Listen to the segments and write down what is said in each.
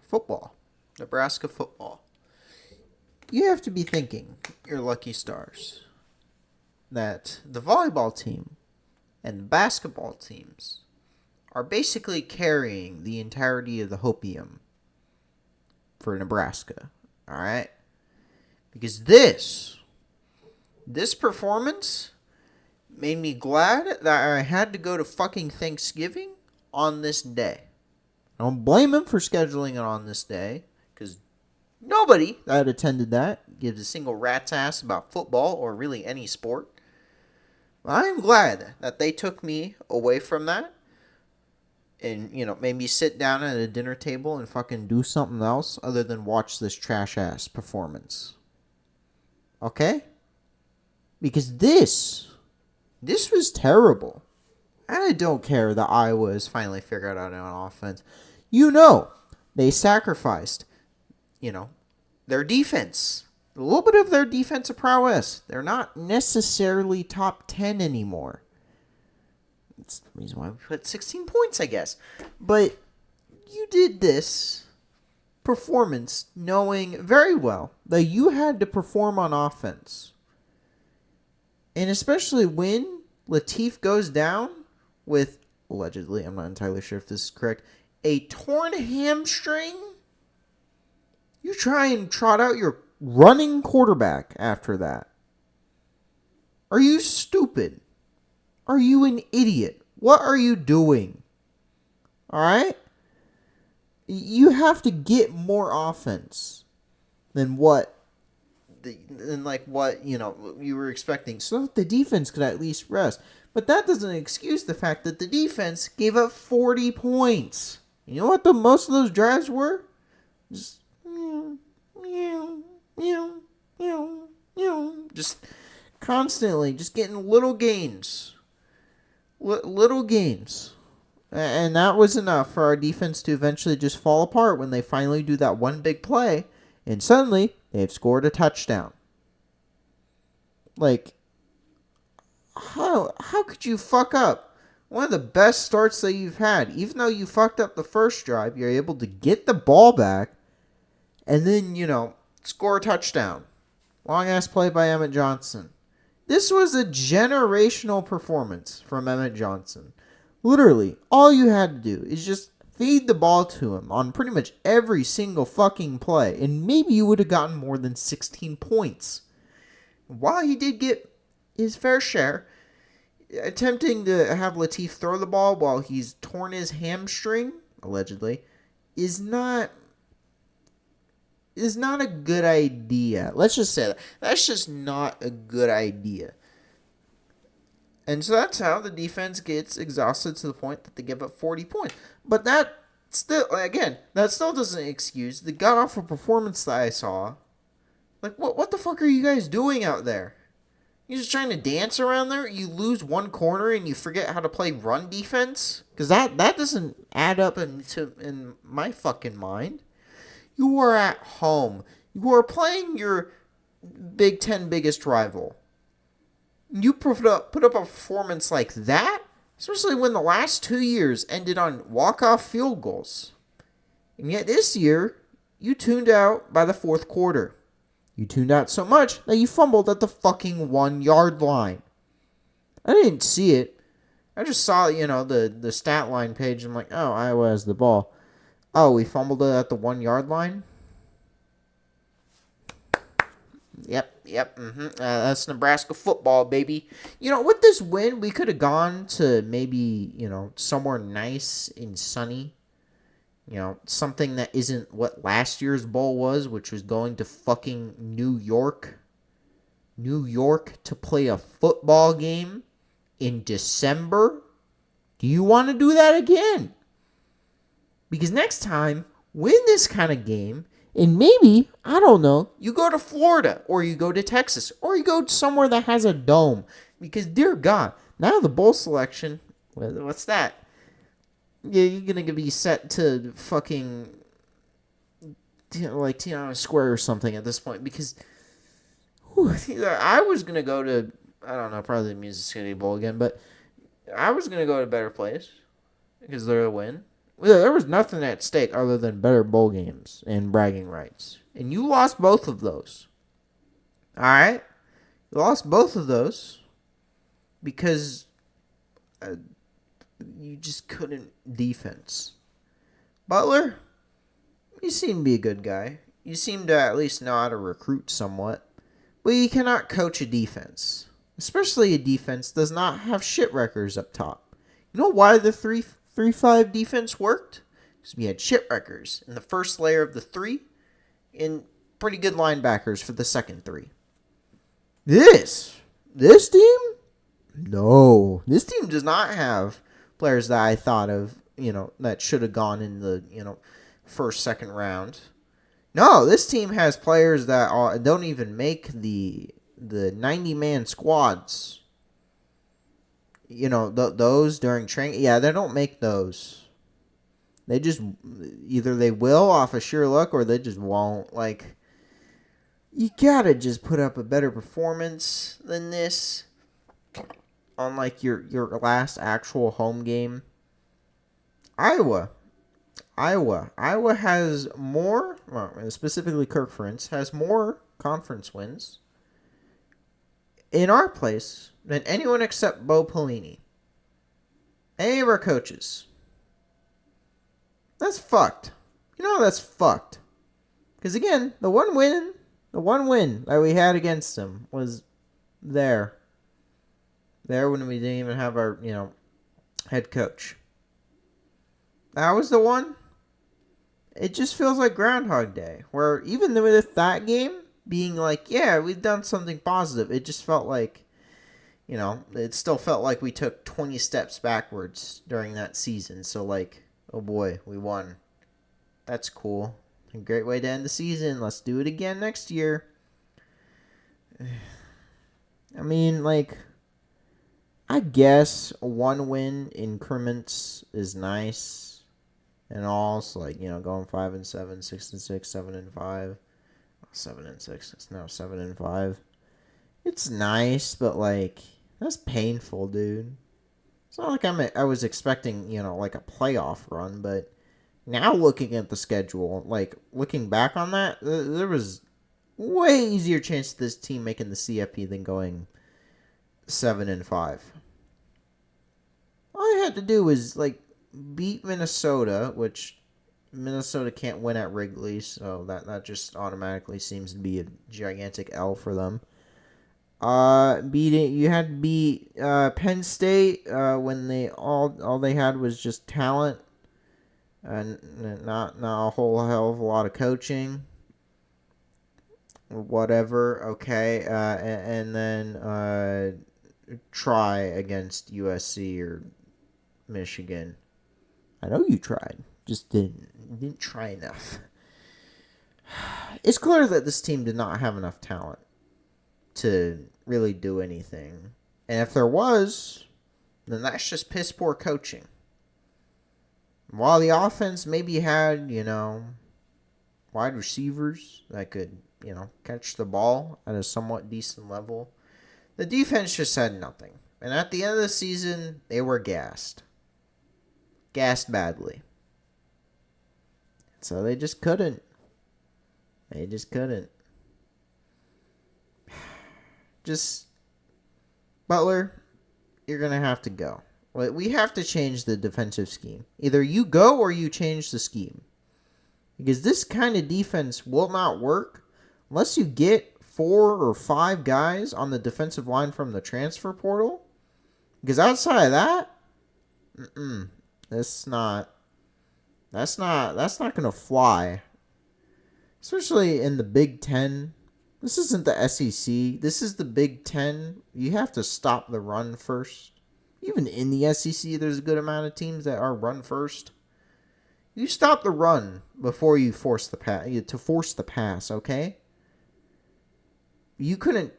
football. Nebraska football. You have to be thinking, your lucky stars, that the volleyball team and the basketball teams are basically carrying the entirety of the hopium for Nebraska. Alright? Because this performance made me glad that I had to go to fucking Thanksgiving on this day. I don't blame him for scheduling it on this day, because nobody that attended that gives a single rat's ass about football or really any sport. I'm glad that they took me away from that and, made me sit down at a dinner table and fucking do something else other than watch this trash-ass performance. Okay? Because this was terrible. And I don't care that Iowa has finally figured out on offense. They sacrificed, their defense. A little bit of their defensive prowess. They're not necessarily top 10 anymore. That's the reason why we put 16 points, I guess. But you did this performance knowing very well that you had to perform on offense. And especially when Latif goes down with, allegedly, I'm not entirely sure if this is correct, a torn hamstring. You try and trot out your running quarterback after that. Are you stupid? Are you an idiot? What are you doing? Alright? You have to get more offense than what you were expecting, so that the defense could at least rest. But that doesn't excuse the fact that the defense gave up 40 points. You know what most of those drives were? Just just constantly just getting little gains. Little gains. And that was enough for our defense to eventually just fall apart when they finally do that one big play. And suddenly, they've scored a touchdown. Like, how could you fuck up one of the best starts that you've had? Even though you fucked up the first drive, you're able to get the ball back and then, score a touchdown. Long-ass play by Emmett Johnson. This was a generational performance from Emmett Johnson. Literally, all you had to do is just feed the ball to him on pretty much every single fucking play, and maybe you would have gotten more than 16 points. While he did get his fair share, attempting to have Latif throw the ball while he's torn his hamstring, allegedly, is not a good idea. Let's just say that. That's just not a good idea. And so that's how the defense gets exhausted to the point that they give up 40 points. But that still doesn't excuse the god-awful performance that I saw. Like, what the fuck are you guys doing out there? You just trying to dance around there? You lose one corner and you forget how to play run defense? Because that doesn't add up in my fucking mind. You are at home. You are playing your Big Ten biggest rival. You put up a performance like that, especially when the last 2 years ended on walk-off field goals. And yet this year, you tuned out by the fourth quarter. You tuned out so much that you fumbled at the fucking 1 yard line. I didn't see it. I just saw, the stat line page. I'm like, oh, Iowa has the ball. Oh, we fumbled it at the 1 yard line? Yep. That's Nebraska football, baby. With this win, we could have gone to maybe, somewhere nice and sunny. Something that isn't what last year's bowl was, which was going to fucking New York. New York to play a football game in December? Do you want to do that again? Because next time, win this kind of game, and maybe, I don't know, you go to Florida, or you go to Texas, or you go somewhere that has a dome. Because, dear God, now the bowl selection, what's that? Yeah, you're going to be set to fucking, Tiana Square or something at this point. Because, I was going to go to, I don't know, probably the Music City Bowl again, but I was going to go to a better place. Because they're a win. there was nothing at stake other than better bowl games and bragging rights. And you lost both of those. All right? You lost both of those because you just couldn't defense. Butler, you seem to be a good guy. You seem to at least know how to recruit somewhat. But you cannot coach a defense. Especially a defense does not have shit records up top. You know why the 3-5 defense worked? Because we had shit records in the first layer of the 3 and pretty good linebackers for the second 3. This team? No. This team does not have players that I thought of, that should have gone in the, first, second round. No, this team has players that don't even make the 90-man squads. Those during training. Yeah, they don't make those. They just, either they will off of sheer luck or they just won't. Like, you gotta just put up a better performance than this on, like, your last actual home game. Iowa has more, specifically Kirk Ferentz, has more conference wins in our place than anyone except Bo Pelini. Any of our coaches. That's fucked. That's fucked. Because again, the one win that we had against him was there when we didn't even have our, head coach. That was the one. It just feels like Groundhog Day, where even with that game being like, yeah, we've done something positive, it just felt like, it still felt like we took 20 steps backwards during that season. So, like, oh boy, we won. That's cool. A great way to end the season. Let's do it again next year. I mean, like, I guess one win increments is nice. And also, like, going 5-7, 6-6, 7-5, 7-6. It's now 7-5. It's nice, but like that's painful, dude. It's not like I was expecting, like a playoff run, but now looking at the schedule, like looking back on that, there was way easier chance of this team making the CFP than going 7-5. All I had to do was like beat Minnesota, which Minnesota can't win at Wrigley, so that just automatically seems to be a gigantic L for them. You had to beat Penn State when all they had was just talent and not a whole hell of a lot of coaching or whatever. Okay, and then try against USC or Michigan. I know you tried, just didn't try enough. It's clear that this team did not have enough talent to really do anything. And if there was, then that's just piss poor coaching. While the offense maybe had, wide receivers that could, catch the ball at a somewhat decent level, the defense just had nothing. And at the end of the season, they were gassed. Gassed badly. So they just couldn't. Just, Butler, you're going to have to go. We have to change the defensive scheme. Either you go or you change the scheme. Because this kind of defense will not work unless you get 4 or 5 guys on the defensive line from the transfer portal. Because outside of that, that's not going to fly. Especially in the Big Ten. This isn't the SEC. This is the Big Ten. You have to stop the run first. Even in the SEC, there's a good amount of teams that are run first. You stop the run before you force the pass. To force the pass, okay? You couldn't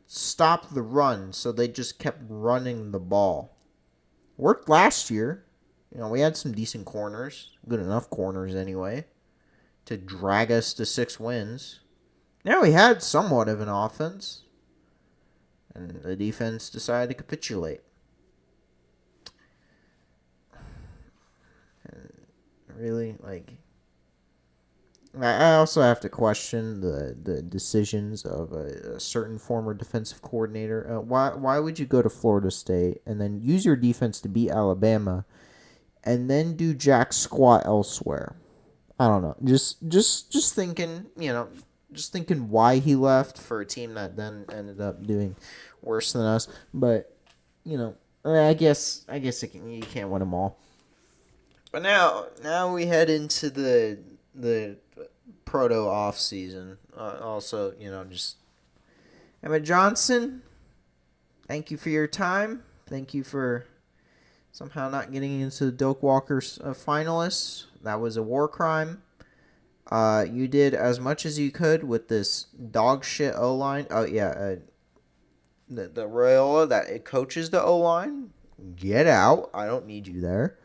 stop the run, so they just kept running the ball. Worked last year. We had some decent corners. Good enough corners anyway. To drag us to 6 wins. Now we had somewhat of an offense. And the defense decided to capitulate. And Really, like, I also have to question the decisions of a certain former defensive coordinator. Why would you go to Florida State and then use your defense to beat Alabama, and then do jack squat elsewhere? I don't know. Just thinking, just thinking why he left for a team that then ended up doing worse than us. But you can't win them all. But now we head into the proto off season. Also, just Emmett Johnson. Thank you for your time. Thank you for somehow not getting into the Doak Walker's finalists. That was a war crime. You did as much as you could with this dog shit O line. Oh yeah, the Rayola that it coaches the O line. Get out! I don't need you there.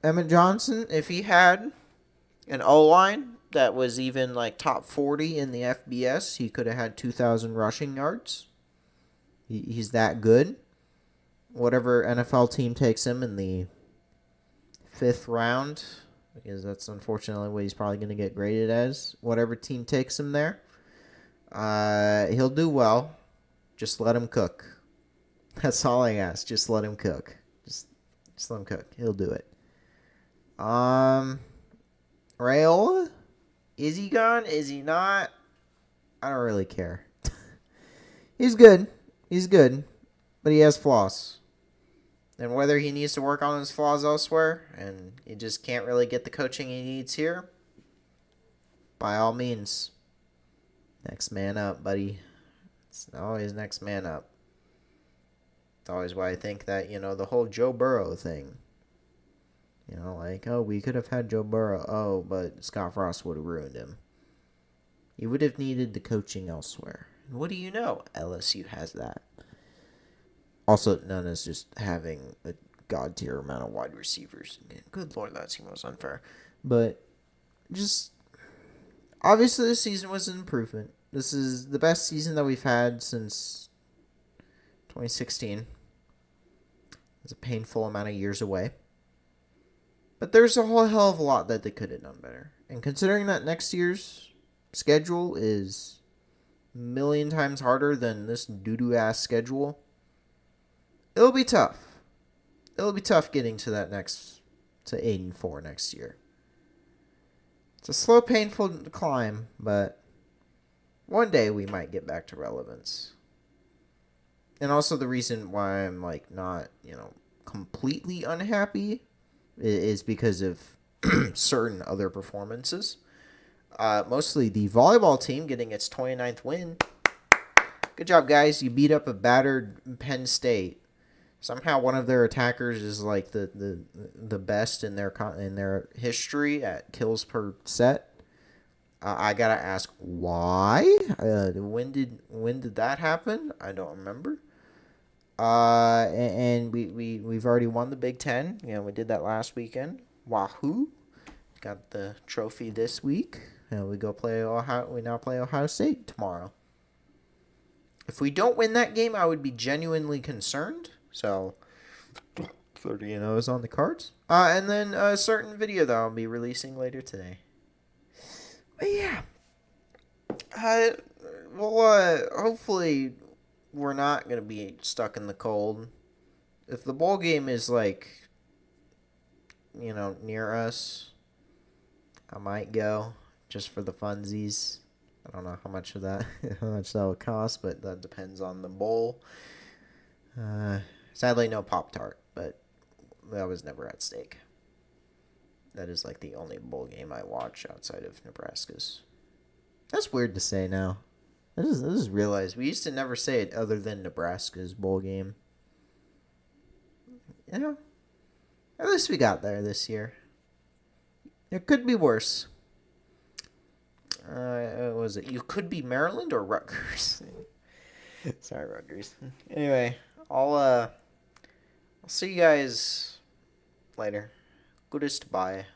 Emmett Johnson, if he had an O line that was even like top 40 in the FBS, he could have had 2,000 rushing yards. He's that good. Whatever NFL team takes him in the 5th round, because that's unfortunately what he's probably going to get graded as. Whatever team takes him there, he'll do well. Just let him cook. That's all I ask. Just let him cook. Just let him cook. He'll do it. Rayola? Is he gone? Is he not? I don't really care. He's good. But he has flaws. And whether he needs to work on his flaws elsewhere and he just can't really get the coaching he needs here, by all means, next man up, buddy. It's always next man up. It's always why I think that, the whole Joe Burrow thing. We could have had Joe Burrow. Oh, but Scott Frost would have ruined him. He would have needed the coaching elsewhere. And what do you know? LSU has that. Also, known as just having a god tier amount of wide receivers. Good lord, that seems unfair. But just obviously this season was an improvement. This is the best season that we've had since 2016. It's a painful amount of years away. But there's a whole hell of a lot that they could have done better. And considering that next year's schedule is a million times harder than this doo-doo ass schedule, it'll be tough. It'll be tough getting to 8-4 next year. It's a slow, painful climb, but one day we might get back to relevance. And also the reason why I'm not, completely unhappy is because of certain other performances. Mostly the volleyball team getting its 29th win. Good job, guys. You beat up a battered Penn State. Somehow one of their attackers is like the best in their history at kills per set. I gotta ask why. When did that happen? I don't remember. And we've already won the Big Ten. We did that last weekend. Wahoo! Got the trophy this week. And we now play Ohio State tomorrow. If we don't win that game, I would be genuinely concerned. So 30-0 is on the cards. And then a certain video that I'll be releasing later today. But yeah. Hopefully we're not going to be stuck in the cold. If the bowl game is near us, I might go just for the funsies. I don't know how much that will cost, but that depends on the bowl. Sadly, no Pop-Tart, but that was never at stake. That is the only bowl game I watch outside of Nebraska's. That's weird to say now. I just realized we used to never say it other than Nebraska's bowl game. At least we got there this year. It could be worse. Was it? You could be Maryland or Rutgers. Sorry, Rutgers. Anyway, I'll see you guys later. Goodest bye.